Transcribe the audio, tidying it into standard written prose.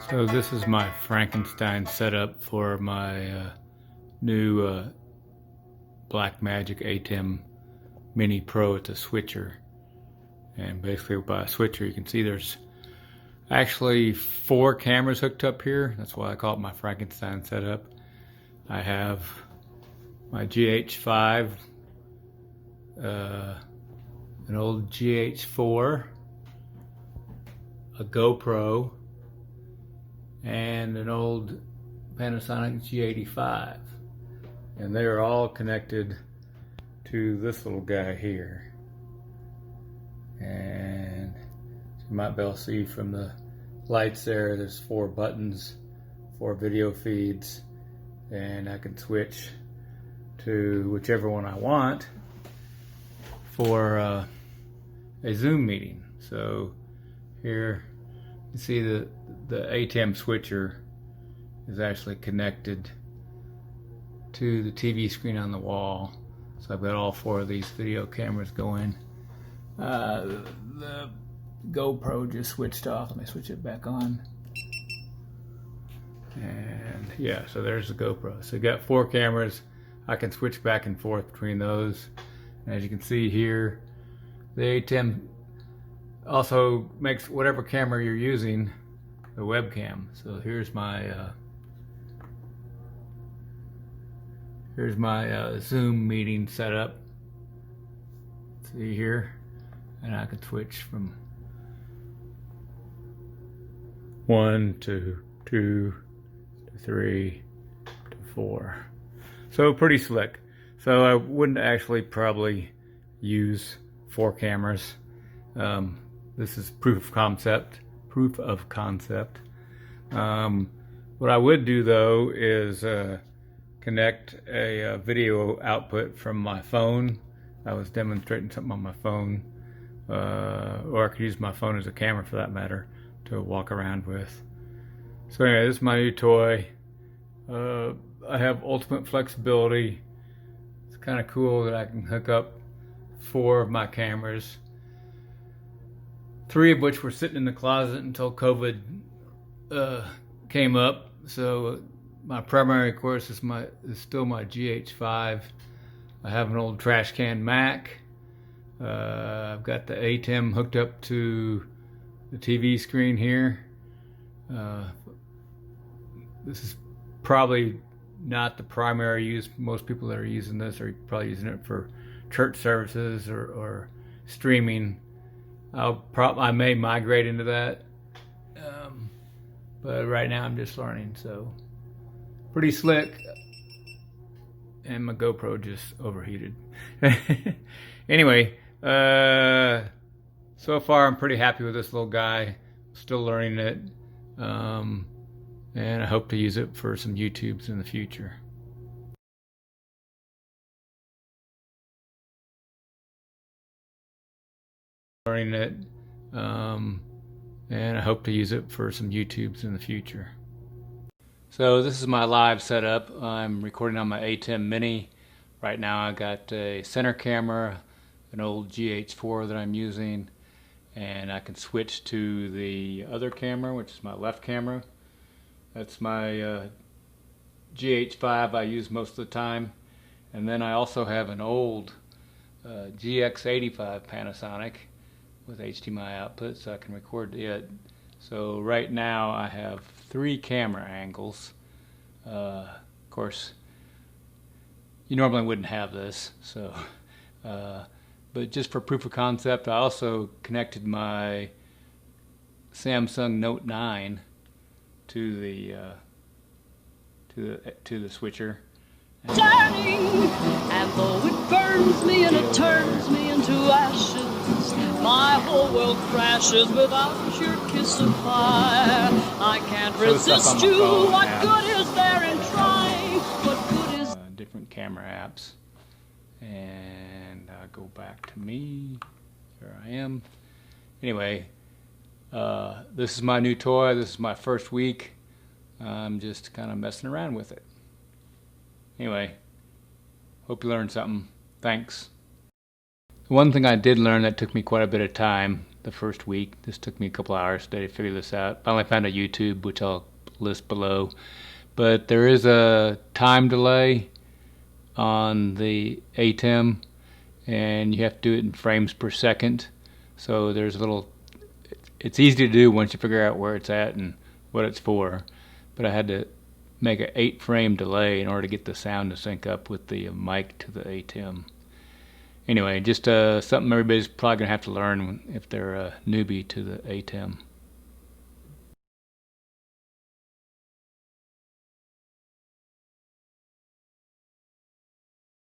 So this is my Frankenstein setup for my new Blackmagic ATEM Mini Pro. It's a switcher, and basically by a switcher you can see there's actually 4 cameras hooked up here. That's why I call it my Frankenstein setup. I have my GH5, an old GH4, a GoPro, and an old Panasonic GH85, and they are all connected to this little guy here. And you might be able to see from the lights there's 4 buttons, 4 video feeds, and I can switch to whichever one I want for a Zoom meeting. So here you see the ATEM switcher is actually connected to the TV screen on the wall. So I've got all 4 of these video cameras going. The GoPro just switched off. Let me switch it back on. And yeah, so there's the GoPro. So you got 4 cameras. I can switch back and forth between those. And as you can see here, the ATEM also makes whatever camera you're using the webcam. So here's my Zoom meeting setup. See here, and I can switch from 1 to 2 to 3 to 4. So pretty slick. So I wouldn't actually probably use 4 cameras. This is proof of concept. What I would do though is connect a video output from my phone. I was demonstrating something on my phone, or I could use my phone as a camera for that matter to walk around with. So anyway, this is my new toy. I have ultimate flexibility. It's kind of cool that I can hook up 4 of my cameras, 3 of which were sitting in the closet until COVID came up. So my primary, of course, is still my GH5. I have an old trash can Mac. I've got the ATEM hooked up to the TV screen here. This is probably not the primary use. Most people that are using this are probably using it for church services or streaming. I may migrate into that, but right now I'm just learning. So pretty slick, and my GoPro just overheated. Anyway, so far I'm pretty happy with this little guy. Still learning it, and I hope to use it for some YouTubes in the future. Learning it, and I hope to use it for some YouTubes in the future. So this is my live setup. I'm recording on my ATEM Mini. Right now I got a center camera, an old GH4 that I'm using, and I can switch to the other camera, which is my left camera. That's my GH5 I use most of the time. And then I also have an old GX85 Panasonic with HDMI output, so I can record it. So right now I have 3 camera angles. Of course, you normally wouldn't have this, so but just for proof of concept, I also connected my Samsung Note 9 to the switcher. Turning, and though it burns me and it turns me into ashes, my whole world crashes without your kiss of fire. I can't resist you. What good is there in trying? What good is different camera apps. And I go back to me. Here I am. Anyway, this is my new toy. This is my first week. I'm just kind of messing around with it. Anyway, hope you learned something. Thanks. One thing I did learn that took me quite a bit of time the first week. This took me a couple hours today to figure this out. Finally found a YouTube, which I'll list below. But there is a time delay on the ATEM, and you have to do it in frames per second. So there's a little, it's easy to do once you figure out where it's at and what it's for. But I had to make an 8-frame delay in order to get the sound to sync up with the mic to the ATEM. Anyway, just something everybody's probably going to have to learn if they're a newbie to the ATEM.